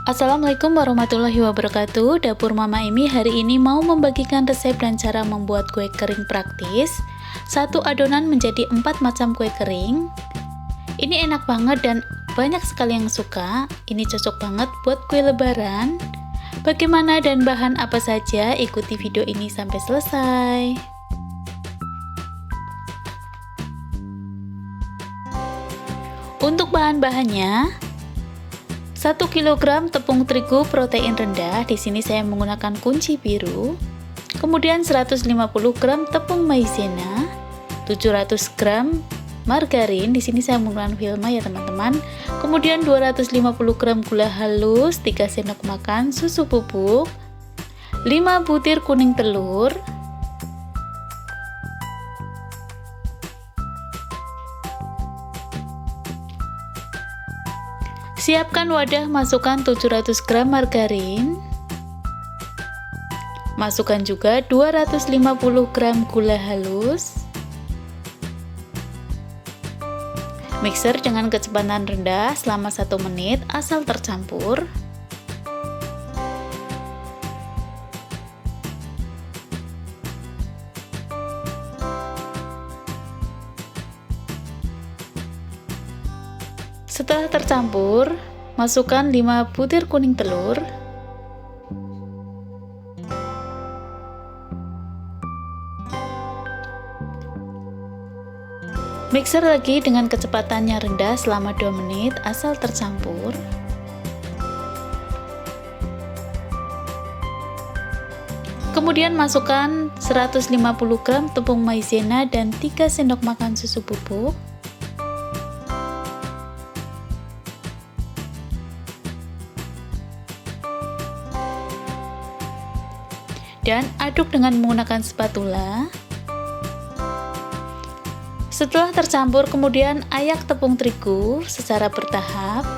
Assalamualaikum warahmatullahi wabarakatuh. Dapur Mama Emi hari ini mau membagikan resep dan cara membuat kue kering praktis. Satu adonan menjadi 4 macam kue kering. Ini enak banget dan banyak sekali yang suka. Ini cocok banget buat kue lebaran. Bagaimana dan bahan apa saja? Ikuti video ini sampai selesai. Untuk bahan-bahannya, 1 kg tepung terigu protein rendah, di sini saya menggunakan kunci biru. Kemudian 150 gram tepung maizena, 700 gram margarin, di sini saya menggunakan Vilma ya teman-teman. Kemudian 250 gram gula halus, 3 sendok makan susu bubuk, 5 butir kuning telur, siapkan wadah, masukkan 700 gram margarin, masukkan juga 250 gram gula halus, mixer dengan kecepatan rendah selama 1 menit asal tercampur. Setelah tercampur, masukkan 5 butir kuning telur, mixer lagi dengan kecepatan yang rendah selama 2 menit asal tercampur. Kemudian masukkan 150 gram tepung maizena dan 3 sendok makan susu bubuk. Dan aduk dengan menggunakan spatula. Setelah tercampur, kemudian ayak tepung terigu secara bertahap.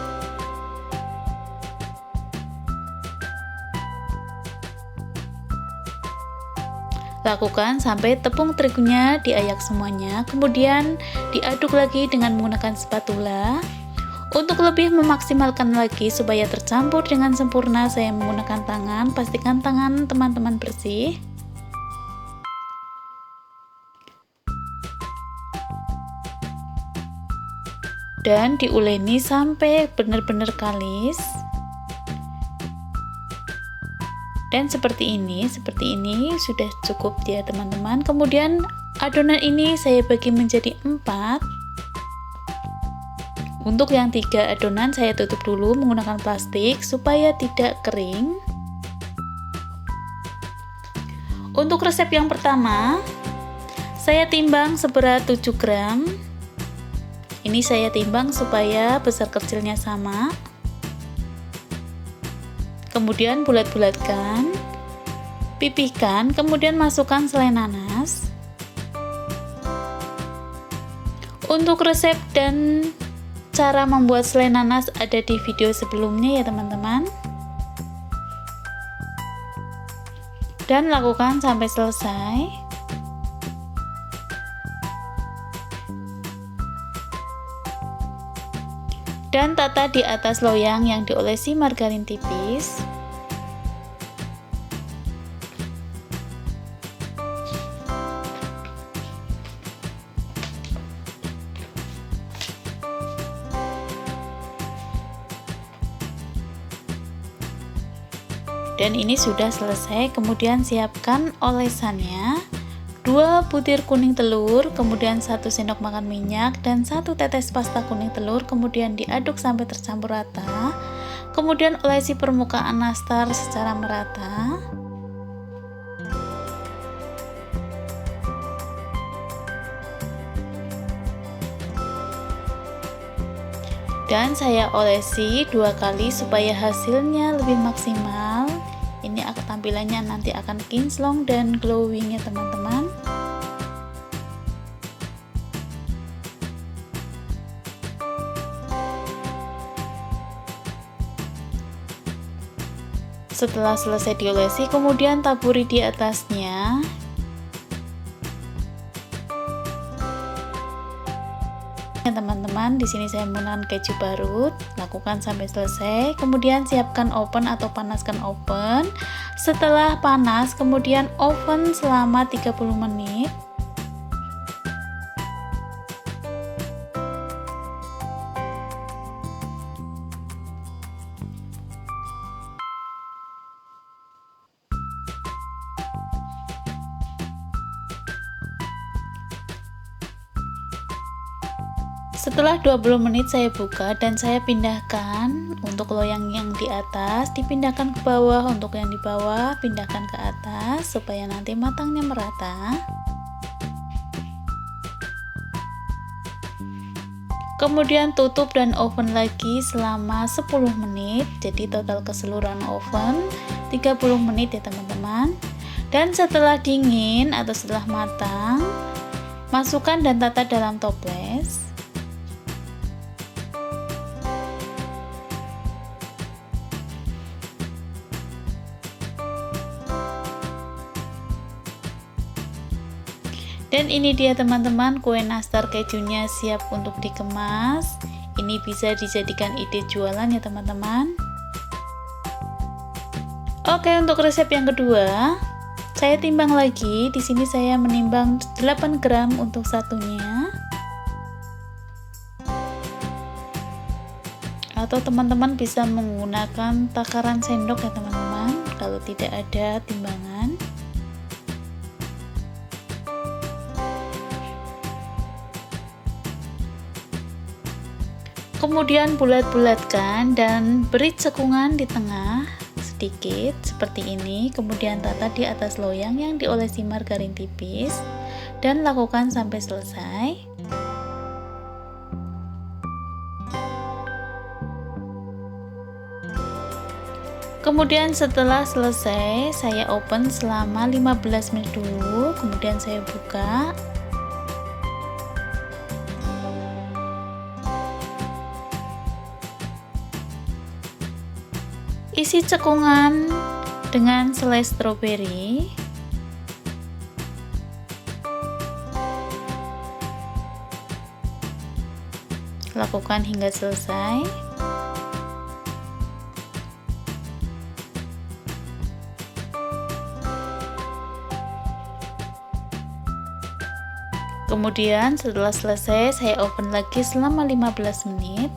Lakukan sampai tepung terigunya diayak semuanya, kemudian diaduk lagi dengan menggunakan spatula. Untuk lebih memaksimalkan lagi supaya tercampur dengan sempurna, saya menggunakan tangan. Pastikan tangan teman-teman bersih. Dan diuleni sampai benar-benar kalis. Dan seperti ini sudah cukup ya teman-teman. Kemudian adonan ini saya bagi menjadi 4. Untuk yang 3 adonan saya tutup dulu menggunakan plastik supaya tidak kering. Untuk resep yang pertama, saya timbang seberat 7 gram. Ini saya timbang supaya besar kecilnya sama. Kemudian bulat-bulatkan, pipihkan, kemudian masukkan selai nanas. Untuk resep dan cara membuat selai nanas ada di video sebelumnya ya teman-teman. Dan lakukan sampai selesai. Dan tata di atas loyang yang diolesi margarin tipis. Dan ini sudah selesai. Kemudian siapkan olesannya, 2 butir kuning telur, kemudian 1 sendok makan minyak dan 1 tetes pasta kuning telur, kemudian diaduk sampai tercampur rata. Kemudian olesi permukaan nastar secara merata. Dan saya olesi 2 kali supaya hasilnya lebih maksimal. Ini tampilannya nanti akan kinclong dan glowing ya teman-teman. Setelah selesai diolesi, kemudian taburi di atasnya. Ya teman-teman, teman-teman. Di sini saya menggunakan keju parut. Lakukan sampai selesai. Kemudian siapkan oven atau panaskan oven. Setelah panas, kemudian oven selama 30 menit. Setelah 20 menit saya buka dan saya pindahkan. Untuk loyang yang di atas dipindahkan ke bawah, untuk yang di bawah pindahkan ke atas supaya nanti matangnya merata. Kemudian tutup dan oven lagi selama 10 menit. Jadi total keseluruhan oven 30 menit ya teman-teman. Dan setelah dingin atau setelah matang, masukkan dan tata dalam toples. Dan ini dia teman-teman, kue nastar kejunya siap untuk dikemas. Ini bisa dijadikan ide jualan ya teman-teman. Oke, untuk resep yang kedua, saya timbang lagi. Di sini saya menimbang 8 gram untuk satunya. Atau teman-teman bisa menggunakan takaran sendok ya teman-teman, kalau tidak ada timbangan. Kemudian bulat-bulatkan dan beri cekungan di tengah sedikit seperti ini. Kemudian tata di atas loyang yang diolesi margarin tipis dan lakukan sampai selesai. Kemudian setelah selesai saya oven selama 15 menit dulu, kemudian saya buka. Isi cekungan dengan selai stroberi. Lakukan hingga selesai. Kemudian setelah selesai saya oven lagi selama 15 menit.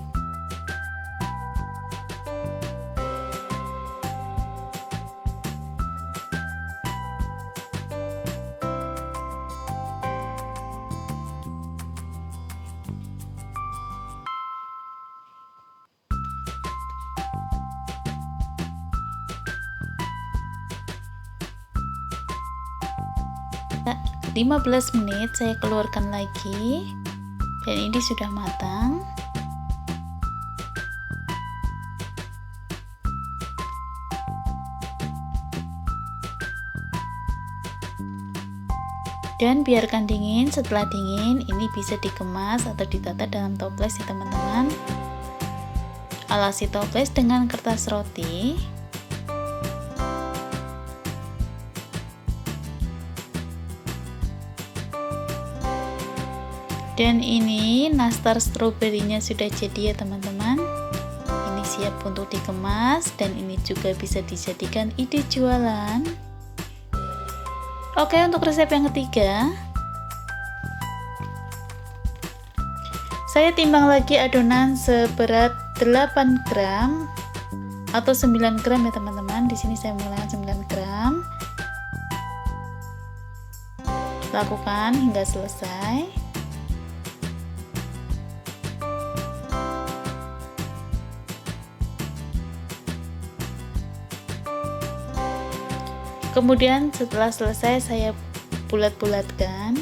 Nah, 15 menit saya keluarkan lagi dan ini sudah matang. Dan biarkan dingin. Setelah dingin ini bisa dikemas atau ditata dalam toples ya teman-teman. Alasi toples dengan kertas roti. Dan ini nastar stroberinya sudah jadi ya teman-teman. Ini siap untuk dikemas dan ini juga bisa dijadikan ide jualan. Oke, untuk resep yang ketiga, saya timbang lagi adonan seberat 8 gram atau 9 gram ya teman-teman. Di sini saya menggunakan 9 gram. Lakukan hingga selesai. Kemudian setelah selesai saya bulat-bulatkan.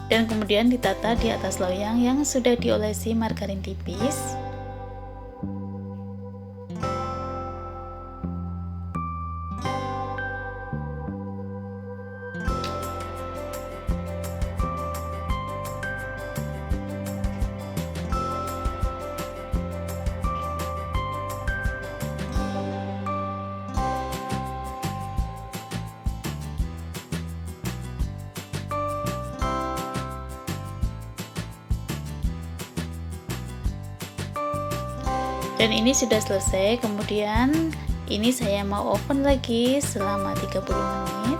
Dan kemudian ditata di atas loyang yang sudah diolesi margarin tipis. Dan ini sudah selesai. Kemudian ini saya mau oven lagi selama 30 menit.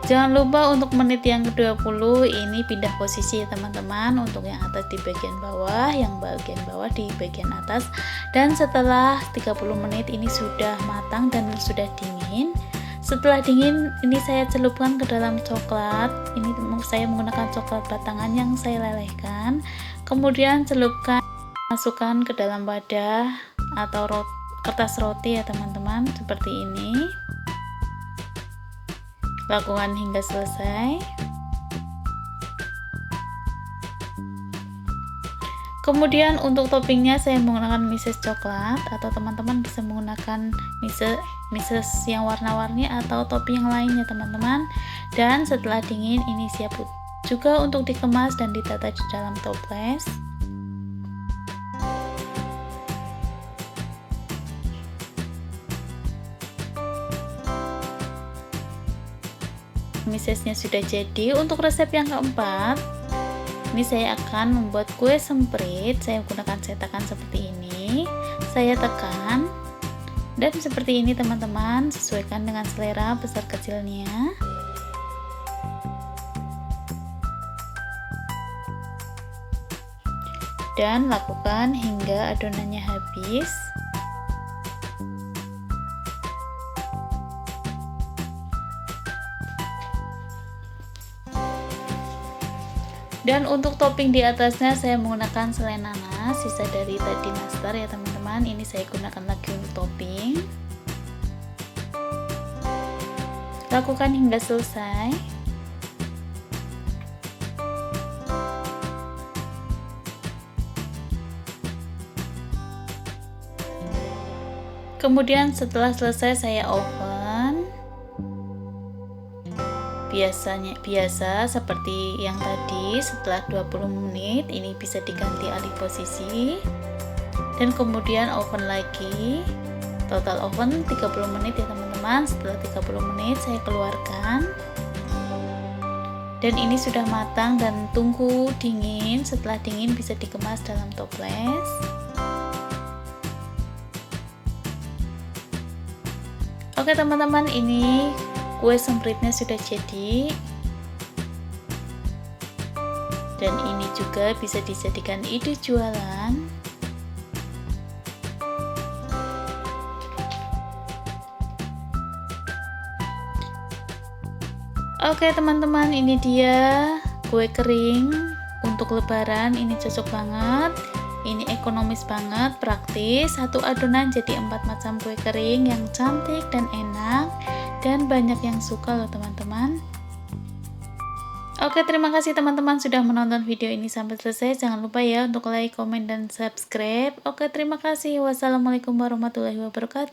Jangan lupa untuk menit yang ke-20 ini pindah posisi ya teman-teman, untuk yang atas di bagian bawah, yang bagian bawah di bagian atas. Dan setelah 30 menit ini sudah matang dan sudah dingin. Setelah dingin ini saya celupkan ke dalam coklat. Ini saya menggunakan coklat batangan yang saya lelehkan. Kemudian celupkan, masukkan ke dalam wadah atau kertas roti ya teman-teman, seperti ini. Lakukan hingga selesai. Kemudian untuk toppingnya saya menggunakan mises coklat, atau teman-teman bisa menggunakan mises yang warna-warni atau topping yang lainnya teman-teman. Dan setelah dingin ini siap juga untuk dikemas dan ditata di dalam toples. Misesnya sudah jadi. Untuk resep yang keempat, ini saya akan membuat kue semprit. Saya menggunakan cetakan seperti ini. Saya tekan dan seperti ini teman-teman, sesuaikan dengan selera besar kecilnya. Dan lakukan hingga adonannya habis. Dan untuk topping di atasnya saya menggunakan selai nanas, sisa dari tadi nastar ya teman-teman. Ini saya gunakan lagi untuk topping. Lakukan hingga selesai. Kemudian setelah selesai saya oven. Biasa seperti yang tadi, setelah 20 menit ini bisa diganti alih posisi dan kemudian oven lagi. Total oven 30 menit ya teman-teman. Setelah 30 menit saya keluarkan. Dan ini sudah matang dan tunggu dingin. Setelah dingin bisa dikemas dalam toples. Oke teman-teman, ini kue sempritnya sudah jadi. Dan ini juga bisa dijadikan ide jualan. Oke teman-teman, ini dia kue kering untuk lebaran. Ini cocok banget. Ini ekonomis banget, praktis. Satu adonan jadi 4 macam kue kering yang cantik dan enak. Dan banyak yang suka loh teman-teman. Oke, terima kasih teman-teman sudah menonton video ini sampai selesai. Jangan lupa ya untuk like, komen, dan subscribe. Oke, terima kasih. Wassalamualaikum warahmatullahi wabarakatuh.